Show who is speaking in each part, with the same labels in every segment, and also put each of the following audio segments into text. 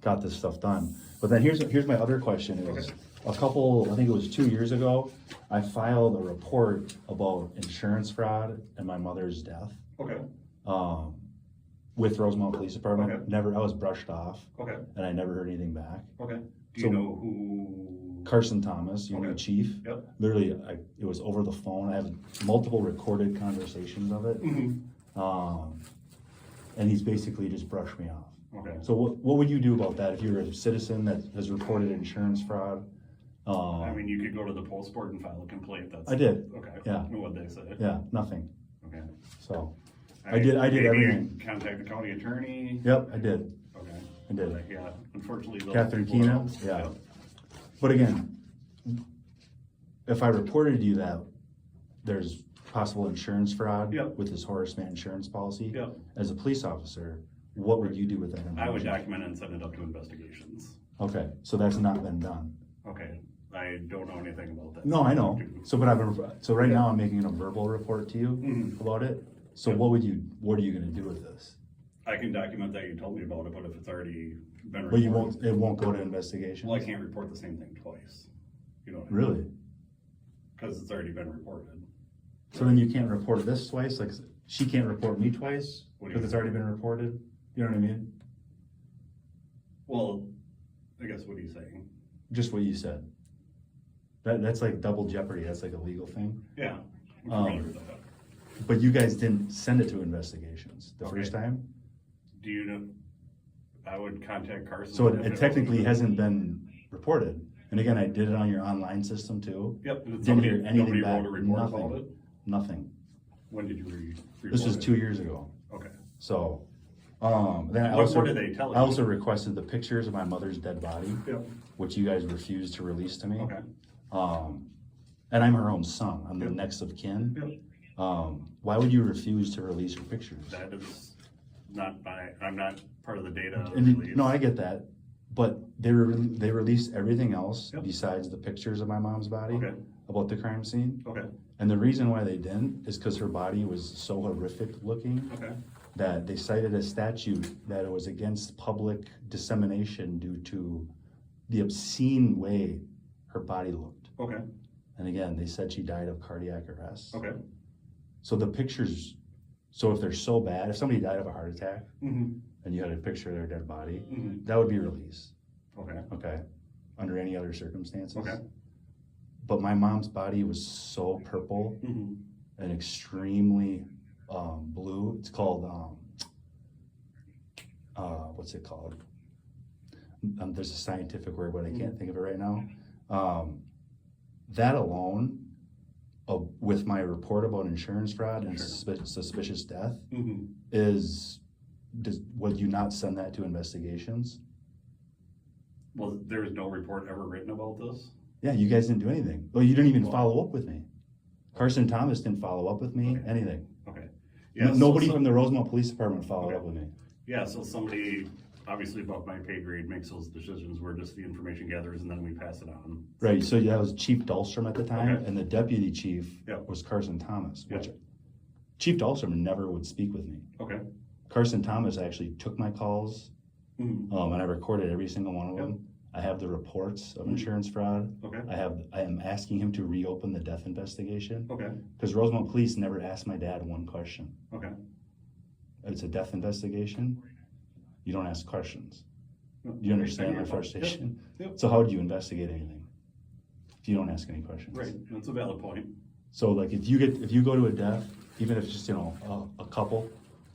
Speaker 1: got this stuff done. But then here's my other question is, I think it was 2 years ago, I filed a report about insurance fraud and my mother's death.
Speaker 2: Okay.
Speaker 1: With Rosemount Police Department.
Speaker 2: Okay.
Speaker 1: I was brushed off.
Speaker 2: Okay.
Speaker 1: And I never heard anything back.
Speaker 2: Okay. Do you know who?
Speaker 1: Carson Thomas, your new chief.
Speaker 2: Yep.
Speaker 1: Literally, it was over the phone. I have multiple recorded conversations of it.
Speaker 2: Mm-hmm.
Speaker 1: And he's basically just brushed me off.
Speaker 2: Okay.
Speaker 1: So what would you do about that if you're a citizen that has reported insurance fraud?
Speaker 2: I mean, you could go to the post board and file a complaint. That's
Speaker 1: I did.
Speaker 2: Okay.
Speaker 1: Yeah.
Speaker 2: What'd they say?
Speaker 1: Yeah, nothing.
Speaker 2: Okay.
Speaker 1: So I did everything.
Speaker 2: Contact the county attorney.
Speaker 1: Yep, I did.
Speaker 2: Okay.
Speaker 1: I did.
Speaker 2: Yeah. Unfortunately, those
Speaker 1: Catherine
Speaker 2: people
Speaker 1: Keenan?
Speaker 2: don't-
Speaker 1: Yeah.
Speaker 2: Yep.
Speaker 1: But again, if I reported you that there's possible insurance fraud
Speaker 2: Yep.
Speaker 1: with this Horace Mann insurance policy,
Speaker 2: Yep.
Speaker 1: as a police officer, what would you do with that
Speaker 2: I would
Speaker 1: information?
Speaker 2: document it and send it up to investigations.
Speaker 1: Okay, so that's not been done.
Speaker 2: Okay. I don't know anything about that.
Speaker 1: No, I know. So right now I'm making a verbal report to you
Speaker 2: Mhm.
Speaker 1: about it. So what are you gonna do with this?
Speaker 2: I can document that you told me about it, but if it's already been reported.
Speaker 1: But it won't go to investigation?
Speaker 2: Well, I can't report the same thing twice. You know what I mean?
Speaker 1: Really?
Speaker 2: Because it's already been reported.
Speaker 1: So then you can't report this twice? Like, she can't report me twice
Speaker 2: What do you
Speaker 1: because it's already been reported? You know what I mean?
Speaker 2: Well, I guess what are you saying?
Speaker 1: Just what you said. That's like double jeopardy. That's like a legal thing.
Speaker 2: Yeah. I'm familiar with that.
Speaker 1: But you guys didn't send it to investigations the
Speaker 2: Okay.
Speaker 1: first time?
Speaker 2: Do you know? I would contact Carson.
Speaker 1: So
Speaker 2: if
Speaker 1: it
Speaker 2: was-
Speaker 1: technically hasn't been reported. And again, I did it on your online system too.
Speaker 2: Yep.
Speaker 1: Didn't hear anything
Speaker 2: Nobody
Speaker 1: back.
Speaker 2: wrote a report about
Speaker 1: Nothing.
Speaker 2: it?
Speaker 1: Nothing.
Speaker 2: When did you report
Speaker 1: This was
Speaker 2: it?
Speaker 1: 2 years ago.
Speaker 2: Okay.
Speaker 1: So, then I
Speaker 2: What did they tell you?
Speaker 1: I also requested the pictures of my mother's dead body,
Speaker 2: Yep.
Speaker 1: which you guys refused to release to me.
Speaker 2: Okay.
Speaker 1: And I'm her own son. I'm the
Speaker 2: Yep.
Speaker 1: next of kin.
Speaker 2: Yep.
Speaker 1: Why would you refuse to release your pictures?
Speaker 2: That is not I'm not part of the data
Speaker 1: And
Speaker 2: release.
Speaker 1: no, I get that, but they released everything else
Speaker 2: Yep.
Speaker 1: besides the pictures of my mom's body
Speaker 2: Okay.
Speaker 1: about the crime scene.
Speaker 2: Okay.
Speaker 1: And the reason why they didn't is because her body was so horrific looking
Speaker 2: Okay.
Speaker 1: that they cited a statute that it was against public dissemination due to the obscene way her body looked.
Speaker 2: Okay.
Speaker 1: And again, they said she died of cardiac arrest.
Speaker 2: Okay.
Speaker 1: So the pictures, so if they're so bad, if somebody died of a heart attack
Speaker 2: Mm-hmm.
Speaker 1: and you had a picture of their dead body,
Speaker 2: Mm-hmm.
Speaker 1: that would be released,
Speaker 2: Okay.
Speaker 1: okay? Under any other circumstances.
Speaker 2: Okay.
Speaker 1: But my mom's body was so purple
Speaker 2: Mm-hmm.
Speaker 1: and extremely blue. It's called, what's it called? There's a scientific word, but I can't think of it right now. That alone, with my report about insurance fraud and
Speaker 2: Sure.
Speaker 1: suspicious death,
Speaker 2: Mm-hmm.
Speaker 1: would you not send that to investigations?
Speaker 2: Well, there was no report ever written about this?
Speaker 1: Yeah, you guys didn't do anything. Well, you didn't even
Speaker 2: Well-
Speaker 1: follow up with me. Carson Thomas didn't follow up with me,
Speaker 2: Okay.
Speaker 1: anything.
Speaker 2: Okay. Yeah.
Speaker 1: Nobody from the Rosemount Police Department followed
Speaker 2: Okay.
Speaker 1: up with me.
Speaker 2: Yeah, so somebody, obviously above my pay grade, makes those decisions where just the information gathers and then we pass it on.
Speaker 1: Right, so that was Chief Dahlstrom at the time,
Speaker 2: Okay.
Speaker 1: and the deputy chief
Speaker 2: Yep.
Speaker 1: was Carson Thomas, which
Speaker 2: Yep.
Speaker 1: Chief Dahlstrom never would speak with me.
Speaker 2: Okay.
Speaker 1: Carson Thomas actually took my calls,
Speaker 2: Mm-hmm.
Speaker 1: and I recorded every single one of
Speaker 2: Yep.
Speaker 1: them. I have the reports of
Speaker 2: Mhm.
Speaker 1: insurance fraud.
Speaker 2: Okay.
Speaker 1: I am asking him to reopen the death investigation,
Speaker 2: Okay.
Speaker 1: because Rosemount Police never asked my dad one question.
Speaker 2: Okay.
Speaker 1: It's a death investigation, you don't ask questions.
Speaker 2: No,
Speaker 1: Do you understand my
Speaker 2: Yep.
Speaker 1: frustration?
Speaker 2: Yep.
Speaker 1: So how would you investigate anything if you don't ask any questions?
Speaker 2: Right, that's a valid point.
Speaker 1: So like if you go to a death, even if it's just, a couple,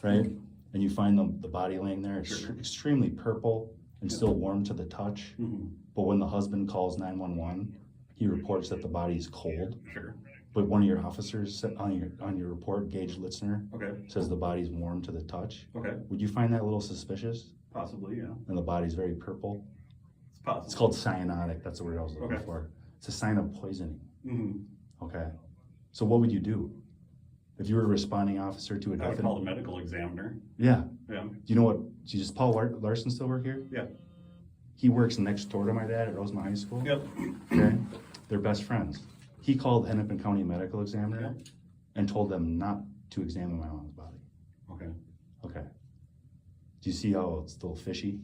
Speaker 1: right? And you find the body laying there, it's
Speaker 2: Sure.
Speaker 1: extremely purple and
Speaker 2: Yeah.
Speaker 1: still warm to the touch.
Speaker 2: Mm-hmm.
Speaker 1: But when the husband calls 911, he reports that the body is cold.
Speaker 2: Sure.
Speaker 1: But one of your officers said on your report, Gage Litzner,
Speaker 2: Okay.
Speaker 1: says the body's warm to the touch.
Speaker 2: Okay.
Speaker 1: Would you find that a little suspicious?
Speaker 2: Possibly, yeah.
Speaker 1: And the body's very purple?
Speaker 2: It's possible.
Speaker 1: It's called cyanotic, that's the word I was looking
Speaker 2: Okay.
Speaker 1: for. It's a sign of poisoning,
Speaker 2: Mm-hmm.
Speaker 1: okay? So what would you do? If you were a responding officer to a
Speaker 2: I
Speaker 1: death?
Speaker 2: would call the medical examiner.
Speaker 1: Yeah,
Speaker 2: Yeah.
Speaker 1: do you know what, does Paul Larson still work here?
Speaker 2: Yeah.
Speaker 1: He works next door to my dad at Rosemount High School.
Speaker 2: Yep.
Speaker 1: Okay, they're best friends. He called Hennepin County Medical Examiner
Speaker 2: Yeah.
Speaker 1: and told them not to examine my mom's body.
Speaker 2: Okay.
Speaker 1: Okay. Do you see how it's a little fishy?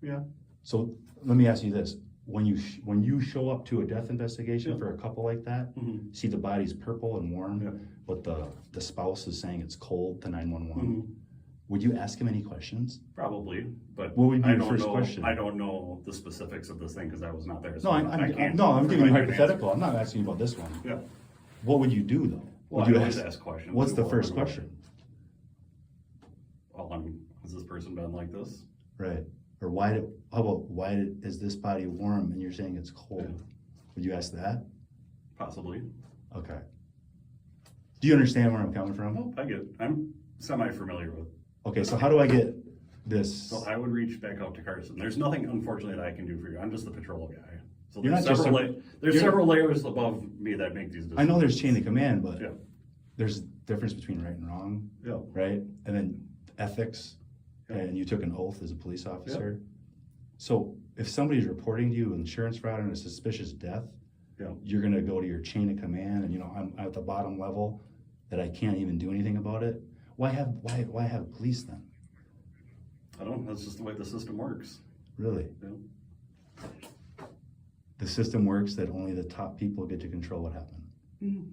Speaker 2: Yeah.
Speaker 1: So let me ask you this, when you show up to a death investigation
Speaker 2: Yeah.
Speaker 1: for a couple like that,
Speaker 2: Mhm.
Speaker 1: see the body's purple and warm,
Speaker 2: Yeah.
Speaker 1: but the spouse is saying it's cold to 911,
Speaker 2: Mhm.
Speaker 1: would you ask him any questions?
Speaker 2: Probably, but
Speaker 1: What would be
Speaker 2: I
Speaker 1: your
Speaker 2: don't
Speaker 1: first
Speaker 2: know,
Speaker 1: question?
Speaker 2: I don't know the specifics of this thing because I was not there.
Speaker 1: No,
Speaker 2: so I can't
Speaker 1: I'm giving you a
Speaker 2: provide an
Speaker 1: hypothetical,
Speaker 2: answer.
Speaker 1: I'm not asking you about this one.
Speaker 2: Yeah.
Speaker 1: What would you do though?
Speaker 2: Well,
Speaker 1: Would you
Speaker 2: I always ask questions.
Speaker 1: What's the
Speaker 2: Well,
Speaker 1: first
Speaker 2: I'm-
Speaker 1: question?
Speaker 2: Well, has this person been like this?
Speaker 1: Right, or why is this body warm and you're saying it's cold?
Speaker 2: Yeah.
Speaker 1: Would you ask that?
Speaker 2: Possibly.
Speaker 1: Okay. Do you understand where I'm coming from?
Speaker 2: Well, I'm semi-familiar with.
Speaker 1: Okay, so how do I get this?
Speaker 2: So I would reach back out to Carson. There's nothing, unfortunately, that I can do for you. I'm just the patrol guy. So
Speaker 1: You're
Speaker 2: there's
Speaker 1: not just
Speaker 2: there's
Speaker 1: you're-
Speaker 2: several layers above me that make these decisions.
Speaker 1: I know there's chain of command, but
Speaker 2: Yeah.
Speaker 1: there's difference between right and wrong,
Speaker 2: Yeah.
Speaker 1: right? And then ethics,
Speaker 2: Yeah.
Speaker 1: and you took an oath as a police officer. So if somebody's reporting to you insurance fraud and a suspicious death,
Speaker 2: Yeah.
Speaker 1: you're gonna go to your chain of command, and I'm at the bottom level that I can't even do anything about it. Why have police then?
Speaker 2: I don't know. That's just the way the system works.
Speaker 1: Really?
Speaker 2: Yeah.
Speaker 1: The system works that only the top people get to control what happened.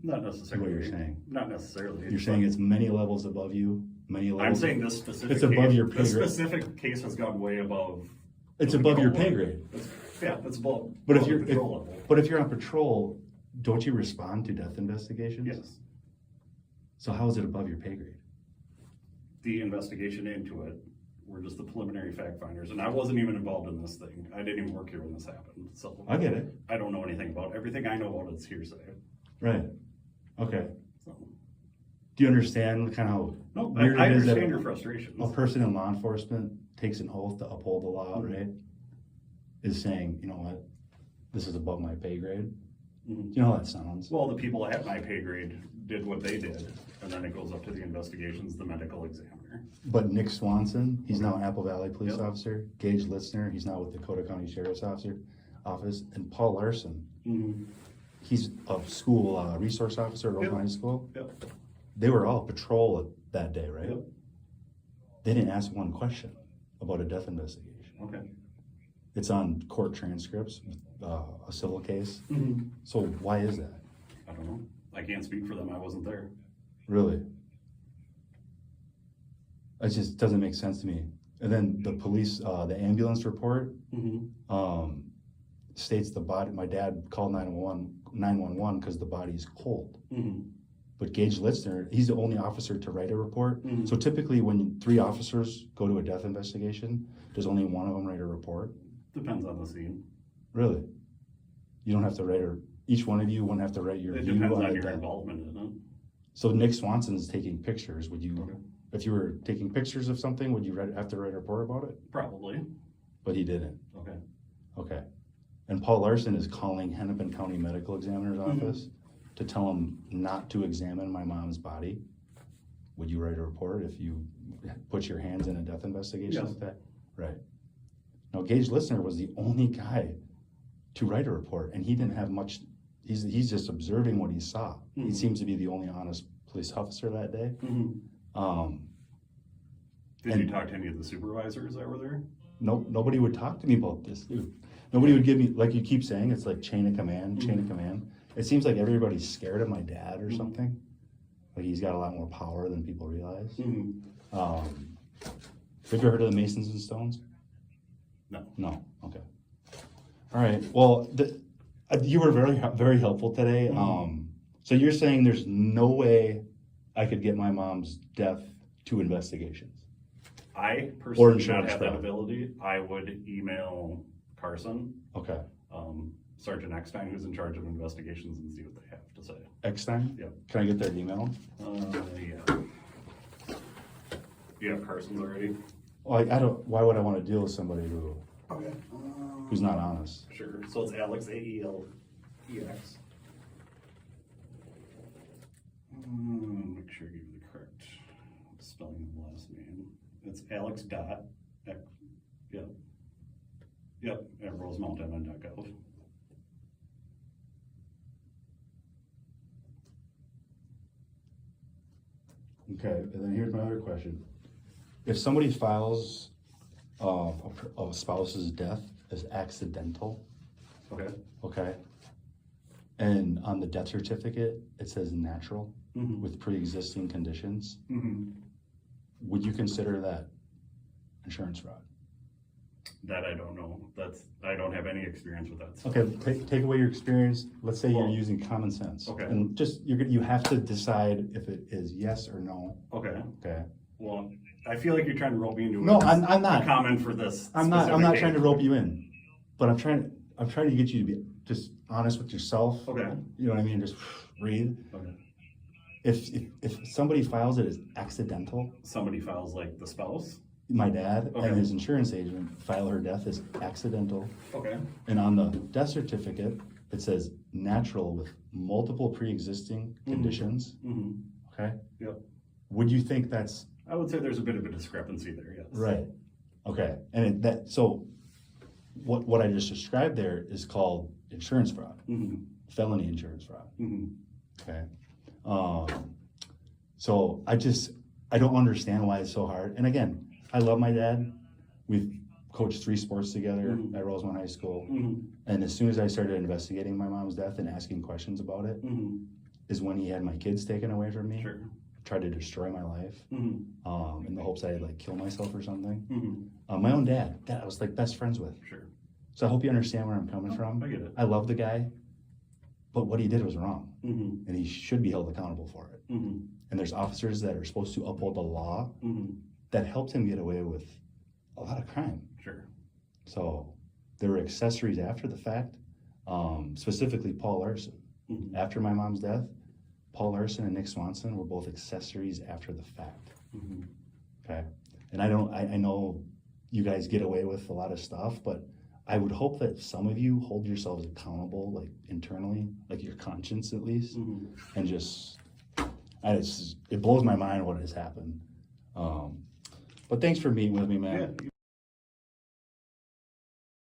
Speaker 2: Not necessarily.
Speaker 1: What you're saying.
Speaker 2: Not necessarily.
Speaker 1: You're saying it's many levels above you, many levels.
Speaker 2: I'm saying this specific.
Speaker 1: It's above
Speaker 2: case,
Speaker 1: your pay
Speaker 2: This
Speaker 1: grade.
Speaker 2: specific case has gone way above.
Speaker 1: It's
Speaker 2: what we
Speaker 1: above your
Speaker 2: call
Speaker 1: pay
Speaker 2: one.
Speaker 1: grade.
Speaker 2: Yeah, it's above.
Speaker 1: But if
Speaker 2: above
Speaker 1: you're
Speaker 2: the patrol level.
Speaker 1: but if you're on patrol, don't you respond to death investigations?
Speaker 2: Yes,
Speaker 1: So how is it above your pay grade?
Speaker 2: the investigation into it. We're just the preliminary fact finders, and I wasn't even involved in this thing. I didn't even work here when this happened, so
Speaker 1: I get it.
Speaker 2: I don't know anything about it. Everything I know about it's hearsay.
Speaker 1: Right. Okay.
Speaker 2: So
Speaker 1: Do you understand kind of how
Speaker 2: no,
Speaker 1: weird
Speaker 2: I
Speaker 1: it is that
Speaker 2: understand your frustrations.
Speaker 1: a person in law enforcement takes an oath to uphold the law, right? Is saying, you know what, this is above my pay grade.
Speaker 2: Mhm.
Speaker 1: You know how that sounds?
Speaker 2: Well, the people at my pay grade did what they did, and then it goes up to the investigations, the medical examiner.
Speaker 1: But Nick Swanson, he's now Apple Valley Police
Speaker 2: Yep.
Speaker 1: Officer. Gage Litzner, he's now with Dakota County Sheriff's Office. And Paul Larson, he's a school resource officer at
Speaker 2: Yep.
Speaker 1: Rosemount High School.
Speaker 2: Yep.
Speaker 1: They were all patrol that day, right?
Speaker 2: Yep.
Speaker 1: They didn't ask one question about a death investigation.
Speaker 2: Okay.
Speaker 1: It's on court transcripts, a civil case. So why is that?
Speaker 2: I don't know. I can't speak for them. I wasn't there.
Speaker 1: Really? It just doesn't make sense to me. And then the police, the ambulance report states the body, my dad called 911 because the body's cold. But Gage Litzner, he's the only officer to write a report. So typically when 3 officers go to a death investigation, does only one of them write a report?
Speaker 2: Depends on the scene.
Speaker 1: Really? You don't have to write each one of you wouldn't have to write your
Speaker 2: It
Speaker 1: view
Speaker 2: depends
Speaker 1: on
Speaker 2: on
Speaker 1: a
Speaker 2: your
Speaker 1: death.
Speaker 2: involvement in it.
Speaker 1: So Nick Swanson's taking pictures. Would you,
Speaker 2: Okay.
Speaker 1: if you were taking pictures of something, would you have to write a report about it?
Speaker 2: Probably.
Speaker 1: But he didn't.
Speaker 2: Okay.
Speaker 1: Okay. And Paul Larson is calling Hennepin County Medical Examiner's office to tell him not to examine my mom's body. Would you write a report if you put your hands in a death investigation
Speaker 2: Yes.
Speaker 1: like that? Right. Now, Gage Litzner was the only guy to write a report, and he didn't have much. He's just observing what he saw. He seems to be the only honest police officer that day.
Speaker 2: Did you talk to any of the supervisors that were there?
Speaker 1: Nobody would talk to me about this, dude. Nobody would give me, like you keep saying, it's like chain of command, chain of command. It seems like everybody's scared of my dad or something. Like he's got a lot more power than people realize. Have you ever heard of the Masons and Stones?
Speaker 2: No.
Speaker 1: No, okay. All right, well, you were very, very helpful today. So you're saying there's no way I could get my mom's death to investigations?
Speaker 2: I personally do not
Speaker 1: insurance
Speaker 2: have that
Speaker 1: fraud.
Speaker 2: ability. I would email Carson,
Speaker 1: Okay.
Speaker 2: Sergeant Eckstein, who's in charge of investigations, and see what they have to say.
Speaker 1: Eckstein?
Speaker 2: Yep.
Speaker 1: Can I get their email?
Speaker 2: Yeah. You have Carson's already?
Speaker 1: Well, I don't, why would I want to deal with somebody
Speaker 2: Okay.
Speaker 1: who's not honest?
Speaker 2: Sure. So it's Alex, AELEX. Make sure I give you the correct spelling of the last name. It's Alex dot, yep, at rosemountamn.gov.
Speaker 1: Okay, and then here's my other question. If somebody files a spouse's death as accidental,
Speaker 2: Okay.
Speaker 1: okay? And on the death certificate, it says natural
Speaker 2: Mm-hmm.
Speaker 1: with pre-existing conditions.
Speaker 2: Mm-hmm.
Speaker 1: Would you consider that insurance fraud?
Speaker 2: That I don't know. I don't have any experience with that. So.
Speaker 1: Okay, take away your experience. Let's say you're
Speaker 2: Well,
Speaker 1: using common sense.
Speaker 2: okay.
Speaker 1: And just, you have to decide if it is yes or no,
Speaker 2: Okay.
Speaker 1: okay?
Speaker 2: Well, I feel like you're trying to rope me into
Speaker 1: No,
Speaker 2: a
Speaker 1: I'm not.
Speaker 2: comment for this.
Speaker 1: I'm not
Speaker 2: specific
Speaker 1: trying to
Speaker 2: case.
Speaker 1: rope you in, but I'm trying to get you to be just honest with yourself.
Speaker 2: Okay.
Speaker 1: You know what I mean? Just breathe.
Speaker 2: Okay.
Speaker 1: If somebody files it as accidental,
Speaker 2: Somebody files like the spouse.
Speaker 1: my dad
Speaker 2: Okay.
Speaker 1: and his insurance agent file her death as accidental,
Speaker 2: Okay.
Speaker 1: and on the death certificate, it says natural with multiple pre-existing conditions,
Speaker 2: Mm-hmm.
Speaker 1: okay?
Speaker 2: Yep.
Speaker 1: Would you think that's
Speaker 2: I would say there's a bit of a discrepancy there. Yes.
Speaker 1: right? Okay, and so what I just described there is called insurance fraud,
Speaker 2: Mm-hmm.
Speaker 1: felony insurance fraud,
Speaker 2: Mm-hmm.
Speaker 1: okay? So I don't understand why it's so hard. And again, I love my dad. We've coached 3 sports together
Speaker 2: Mhm.
Speaker 1: at Rosemount High School.
Speaker 2: Mm-hmm.
Speaker 1: And as soon as I started investigating my mom's death and asking questions about it,
Speaker 2: Mm-hmm.
Speaker 1: is when he had my kids taken away from me,
Speaker 2: Sure.
Speaker 1: tried to destroy my life,
Speaker 2: Mm-hmm.
Speaker 1: in the hopes I'd like kill myself or something.
Speaker 2: Mm-hmm.
Speaker 1: My own dad, that I was like best friends with.
Speaker 2: Sure.
Speaker 1: So I hope you understand where I'm coming from.
Speaker 2: I get it.
Speaker 1: I love the guy, but what he did was wrong,
Speaker 2: Mm-hmm.
Speaker 1: and he should be held accountable for it.
Speaker 2: Mm-hmm.
Speaker 1: And there's officers that are supposed to uphold the law
Speaker 2: Mm-hmm.
Speaker 1: that helped him get away with a lot of crime.
Speaker 2: Sure.
Speaker 1: So there were accessories after the fact, specifically Paul Larson.
Speaker 2: Mm-hmm.
Speaker 1: After my mom's death, Paul Larson and Nick Swanson were both accessories after the fact.
Speaker 2: Mm-hmm.
Speaker 1: Okay, and I know you guys get away with a lot of stuff, but I would hope that some of you hold yourselves accountable, like internally, like your conscience at least,
Speaker 2: Mm-hmm.
Speaker 1: and it blows my mind what has happened. But thanks for meeting with me, man.
Speaker 2: Yeah.